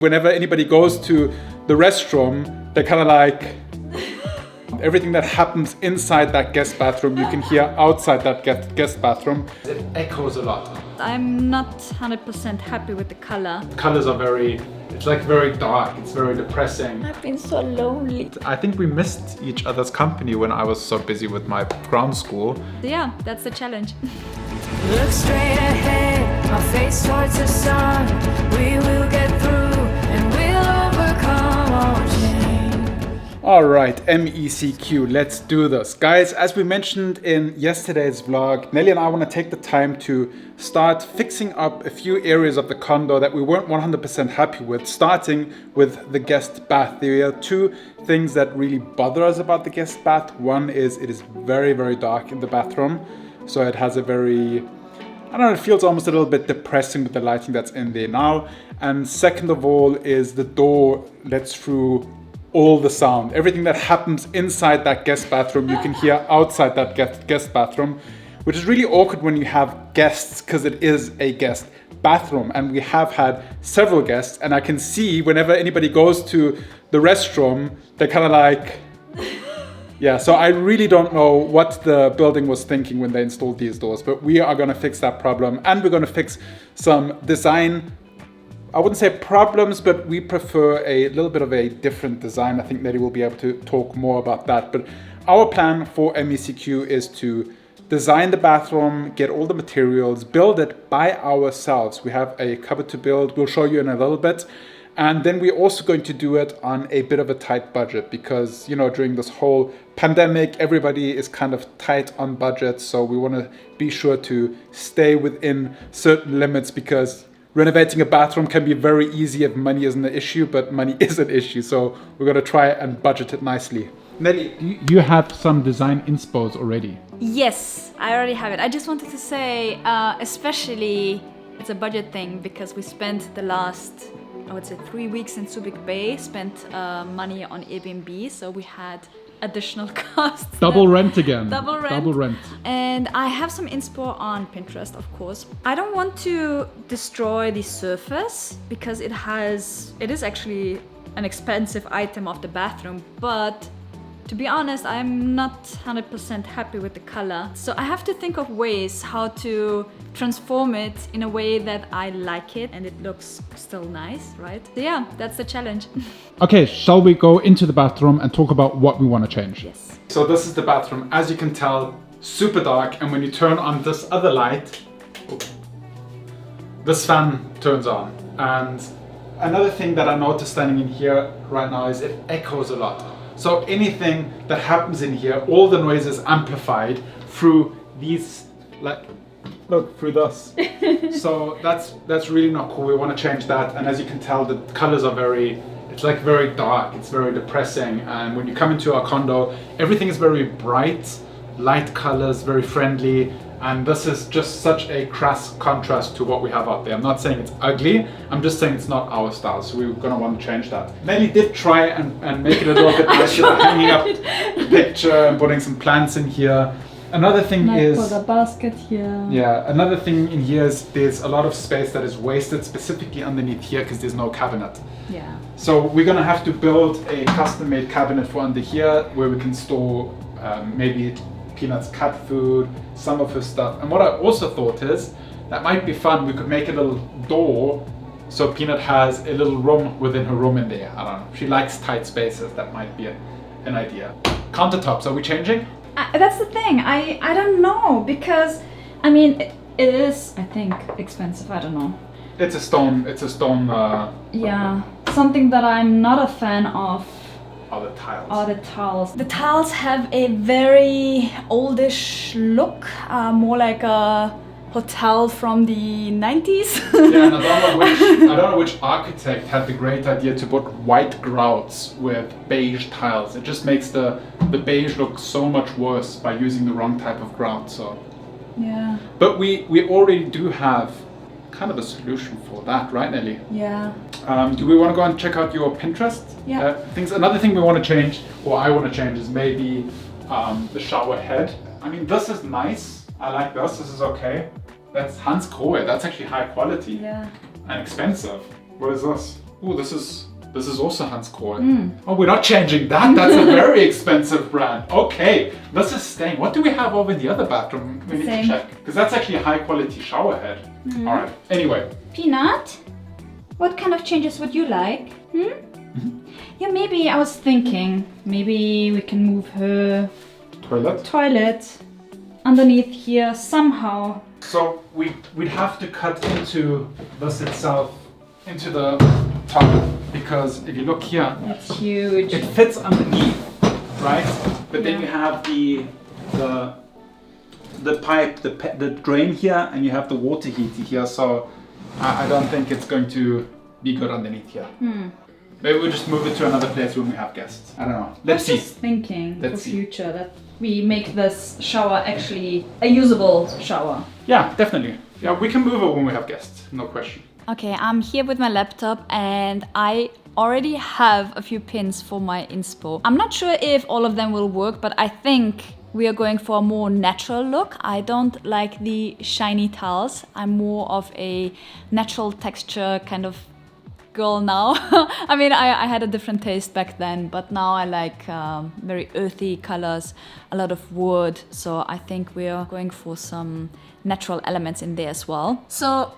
Whenever anybody goes to the restroom, they're kind of like, everything that happens inside that guest bathroom, you can hear outside that guest bathroom. It echoes a lot. I'm not 100% happy with the color. The colors are it's like very dark, it's very depressing. I've been so lonely. I think we missed each other's company when I was so busy with my ground school. So yeah, that's the challenge. Look straight ahead, our face towards the sun. We will get through and we'll overcome all change. All right, MECQ, let's do this. Guys, as we mentioned in yesterday's vlog, Nelly and I want to take the time to start fixing up a few areas of the condo that we weren't 100% happy with, starting with the guest bath. There are two things that really bother us about the guest bath. One is it is very, very dark in the bathroom. So it has a very, I don't know, it feels almost a little bit depressing with the lighting that's in there now. And second of all is the door lets through all the sound. Everything that happens inside that guest bathroom, you can hear outside that guest bathroom, which is really awkward when you have guests because it is a guest bathroom. And we have had several guests, and I can see whenever anybody goes to the restroom, they're kind of like, yeah, so I really don't know what the building was thinking when they installed these doors, but we are gonna fix that problem, and we're gonna fix some design, I wouldn't say problems, but we prefer a little bit of a different design. I think Nelly will be able to talk more about that, but our plan for MECQ is to design the bathroom, get all the materials, build it by ourselves. We have a cupboard to build, we'll show you in a little bit. And then we're also going to do it on a bit of a tight budget because, you know, during this whole pandemic, everybody is kind of tight on budget. So we want to be sure to stay within certain limits because renovating a bathroom can be very easy if money isn't an issue, but money is an issue. So we're going to try and budget it nicely. Nelly, you have some design inspos already. Yes, I already have it. I just wanted to say, especially it's a budget thing because we spent the last, I would say 3 weeks in Subic Bay, spent money on Airbnb, so we had additional costs. Double rent again. Double rent. And I have some inspo on Pinterest, of course. I don't want to destroy the surface because it is actually an expensive item of the bathroom, but to be honest, I'm not 100% happy with the color. So I have to think of ways how to transform it in a way that I like it and it looks still nice, right? So yeah, that's the challenge. Okay, shall we go into the bathroom and talk about what we want to change? Yes. So this is the bathroom. As you can tell, super dark. And when you turn on this other light, this fan turns on. And another thing that I noticed standing in here right now is it echoes a lot. So anything that happens in here, all the noise is amplified through these, like, look, through this. So that's really not cool. We want to change that. And as you can tell, the colors are it's like very dark. It's very depressing. And when you come into our condo, everything is very bright, light colors, very friendly. And this is just such a crass contrast to what we have out there. I'm not saying it's ugly, I'm just saying it's not our style, so we're gonna want to change that. Nelly did try and make it a little bit nicer by hanging up a picture and putting some plants in here. Another thing is... put a basket here. Yeah, another thing in here is there's a lot of space that is wasted, specifically underneath here, because there's no cabinet. Yeah. So we're gonna have to build a custom-made cabinet for under here, where we can store maybe Peanut's cat food, some of her stuff. And what I also thought is, that might be fun, we could make a little door so Peanut has a little room within her room in there. I don't know, she likes tight spaces, that might be an idea. Countertops, are we changing? That's the thing, I don't know, because, I mean, it is, I think, expensive, I don't know. It's a stone, yeah, something that I'm not a fan of. Are the tiles. Are the tiles. The tiles have a very oldish look, more like a hotel from the 90s. Yeah, and I don't know which architect had the great idea to put white grouts with beige tiles. It just makes the beige look so much worse by using the wrong type of grout. So yeah. But we already do have kind of a solution for that, right, Nelly? Yeah. Do we want to go and check out your Pinterest? Yeah. Another thing we want to change, or I want to change, is maybe the shower head. I mean, this is nice. I like this. This is okay. That's Hans Grohe. That's actually high quality. Yeah. And expensive. What is this? Oh, this is also Hans Kroll. Oh, we're not changing that. That's a very expensive brand. Okay, this is staying. What do we have over in the other bathroom? We need to Same. check. Because that's actually a high quality shower head. All right. Anyway. Peanut, what kind of changes would you like? Yeah, maybe I was thinking, maybe we can move her toilet underneath here somehow. So we'd have to cut into this itself, into the top, because if you look here, That's huge. it fits underneath, right? But then you have the pipe, the drain here, and you have the water heater here. So I don't think it's going to be good underneath here. Maybe we'll just move it to another place when we have guests. I don't know. Let's see. I was just thinking Let's for see. future that we make this shower actually a usable shower. Yeah, definitely. Yeah, we can move it when we have guests. No question. Okay, I'm here with my laptop and I already have a few pins for my inspo. I'm not sure if all of them will work, but I think we are going for a more natural look. I don't like the shiny tiles. I'm more of a natural texture kind of girl now. I mean, I had a different taste back then, but now I like very earthy colors, a lot of wood. So I think we are going for some natural elements in there as well. So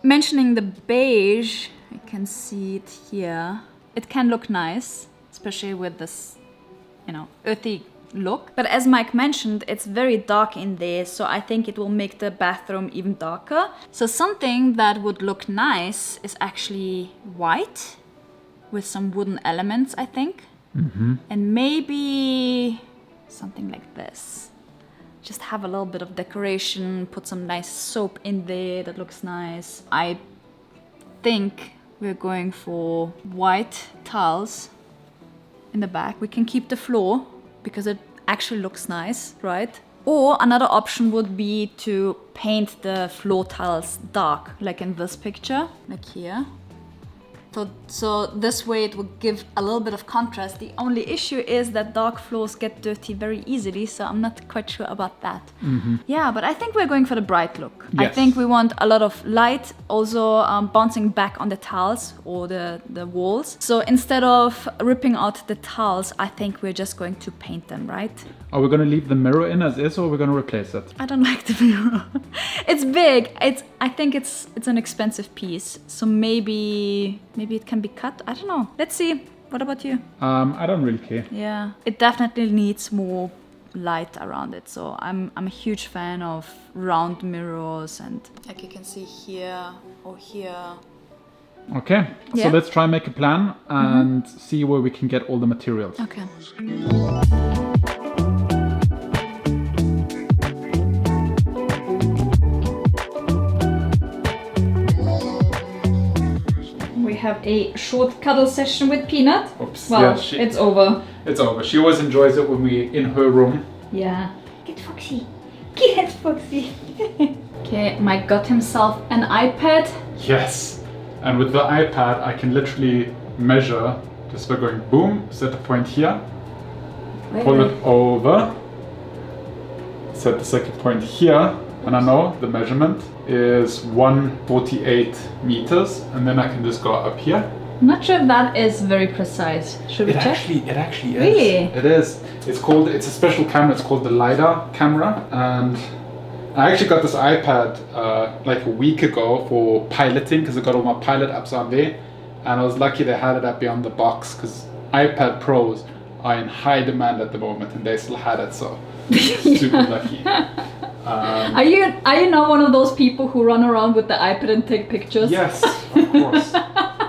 mentioning the beige, you can see it here. It can look nice, especially with this, earthy look. But as Mike mentioned, it's very dark in there, so I think it will make the bathroom even darker. So something that would look nice is actually white with some wooden elements, I think. And maybe something like this. Just have a little bit of decoration, put some nice soap in there that looks nice. I think we're going for white tiles in the back. We can keep the floor because it actually looks nice, right? Or another option would be to paint the floor tiles dark, like in this picture, like here. So this way it would give a little bit of contrast. The only issue is that dark floors get dirty very easily, so I'm not quite sure about that. Yeah, but I think we're going for the bright look. I Yes. think we want a lot of light, also bouncing back on the tiles or the walls. So instead of ripping out the tiles, I think we're just going to paint them, right? Are we going to leave the mirror in as is, or are we going to replace it? I don't like the mirror. It's big. I think it's an expensive piece, so maybe it can be cut. I don't know. Let's see. What about you? I don't really care. Yeah, it definitely needs more light around it. So I'm a huge fan of round mirrors, and like you can see here or here. Okay, so Yeah. let's try and make a plan and see where we can get all the materials. Okay. We have a short cuddle session with Peanut. Oops. Well, Yeah, it's over. it's over. She always enjoys it when we're in her room. Yeah. Get Foxy. Get Foxy. Okay, Mike got himself an iPad. Yes. And with the iPad, I can literally measure just by going boom, set the point here, pull it over, set the second point here, and I know the measurement is 148 meters, and then I can just go up here. I'm not sure if that is very precise. Should we It check? actually is. Really? It is. It's a special camera. It's called the LiDAR camera, and I actually got this iPad like a week ago for piloting because I got all my pilot apps on there, and I was lucky they had it at Beyond the Box because iPad Pros are in high demand at the moment, and they still had it, so super lucky. Are you not one of those people who run around with the iPad and take pictures? Yes, of course.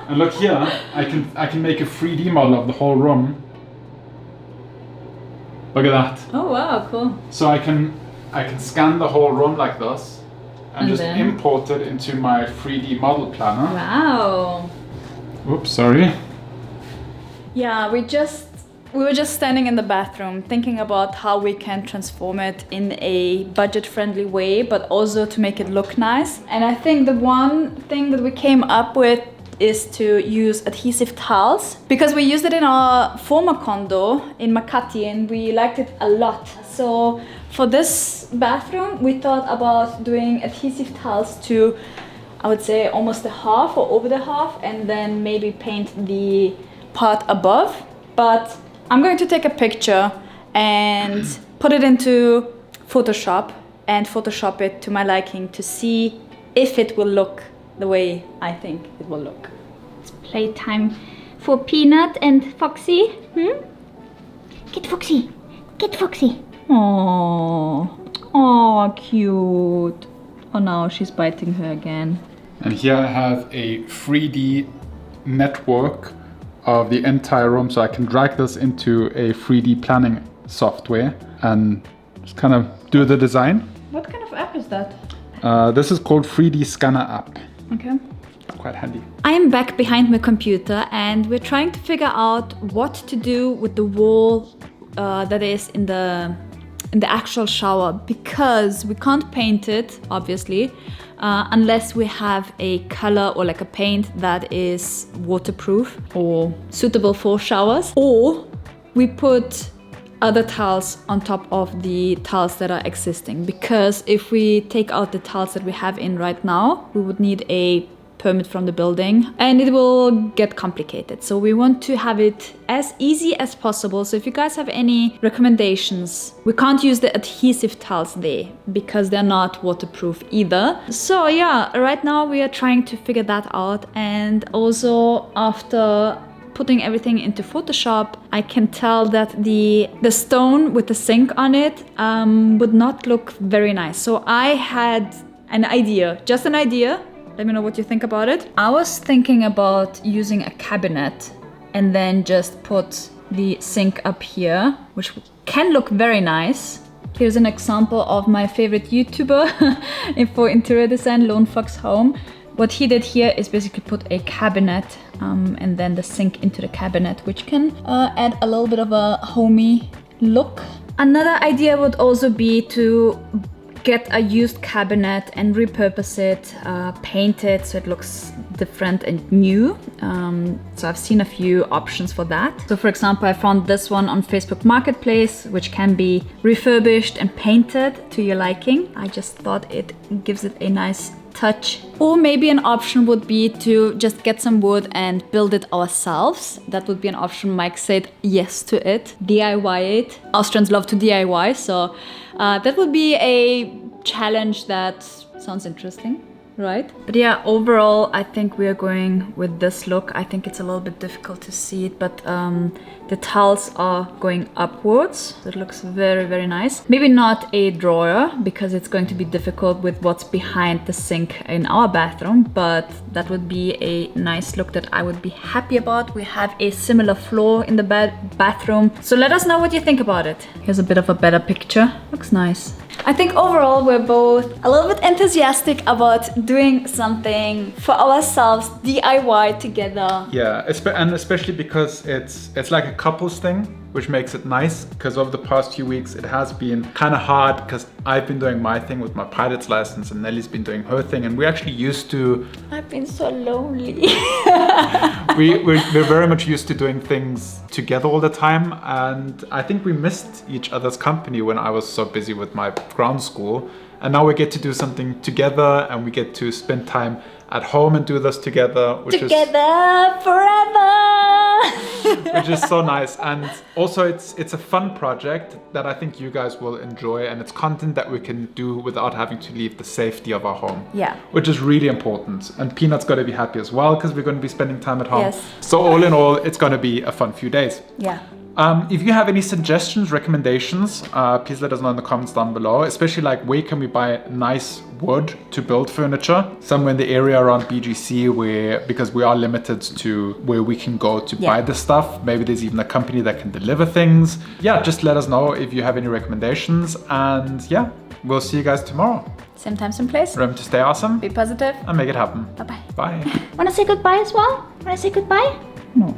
And look here, I can make a 3D model of the whole room. Look at that. Oh wow, cool. So I can scan the whole room like this and just then? import it into my 3D model planner. Wow. Oops, sorry. Yeah, we were just standing in the bathroom thinking about how we can transform it in a budget-friendly way, but also to make it look nice. And I think the one thing that we came up with is to use adhesive tiles because we used it in our former condo in Makati and we liked it a lot. So for this bathroom, we thought about doing adhesive tiles to I would say almost the half or over the half, and then maybe paint the part above. But I'm going to take a picture and put it into Photoshop and Photoshop it to my liking to see if it will look the way I think it will look. It's playtime for Peanut and Foxy. Get Foxy. Get Foxy. Oh, cute. Oh no, she's biting her again. And here I have a 3D network of the entire room, so I can drag this into a 3D planning software and just kind of do the design. What kind of app is that? This is called 3D Scanner app. Okay. Quite handy. I am back behind my computer and we're trying to figure out what to do with the wall that is in the actual shower, because we can't paint it, obviously, unless we have a color or like a paint that is waterproof or suitable for showers, or we put other tiles on top of the tiles that are existing, because if we take out the tiles that we have in right now, we would need a permit from the building and it will get complicated. So we want to have it as easy as possible. So if you guys have any recommendations, we can't use the adhesive tiles there because they're not waterproof either. So yeah, right now we are trying to figure that out. And also after putting everything into Photoshop, I can tell that the stone with the sink on it would not look very nice. So I had an idea, just an idea. Let me know what you think about it. I was thinking about using a cabinet and then just put the sink up here, which can look very nice. Here's an example of my favorite YouTuber for interior design, Lone Fox Home. What he did here is basically put a cabinet and then the sink into the cabinet, which can add a little bit of a homey look. Another idea would also be to get a used cabinet and repurpose it, paint it so it looks different and new. So I've seen a few options for that. So for example, I found this one on Facebook Marketplace, which can be refurbished and painted to your liking. I just thought it gives it a nice touch. Or maybe an option would be to just get some wood and build it ourselves. That would be an option. Mike said yes to it. DIY it. Austrians love to DIY, so that would be a challenge that sounds interesting, right? But yeah, overall, I think we are going with this look. I think it's a little bit difficult to see it, but the tiles are going upwards. So it looks very, very nice. Maybe not a drawer, because it's going to be difficult with what's behind the sink in our bathroom, but that would be a nice look that I would be happy about. We have a similar floor in the bathroom. So let us know what you think about it. Here's a bit of a better picture. Looks nice. I think overall we're both a little bit enthusiastic about doing something for ourselves, DIY together. Yeah, and especially because it's like a couples thing, which makes it nice, because over the past few weeks it has been kind of hard because I've been doing my thing with my pilot's license and Nelly's been doing her thing, and we actually used to... I've been so lonely. we're very much used to doing things together all the time, and I think we missed each other's company when I was so busy with my ground school, and now we get to do something together and we get to spend time at home and do this together, which together forever. which is so nice. And also it's a fun project that I think you guys will enjoy, and it's content that we can do without having to leave the safety of our home. Yeah. Which is really important. And Peanut's got to be happy as well, because we're going to be spending time at home. Yes. So all in all, it's going to be a fun few days. Yeah. If you have any suggestions, recommendations, please let us know in the comments down below, especially like where can we buy nice wood to build furniture somewhere in the area around BGC, because we are limited to where we can go to buy the stuff. Maybe there's even a company that can deliver things. Yeah, just let us know if you have any recommendations, and yeah, we'll see you guys tomorrow. Same time, same place. Remember to stay awesome, Be positive. and make it happen. Bye-bye. Bye. Wanna say goodbye as well? Wanna say goodbye? No.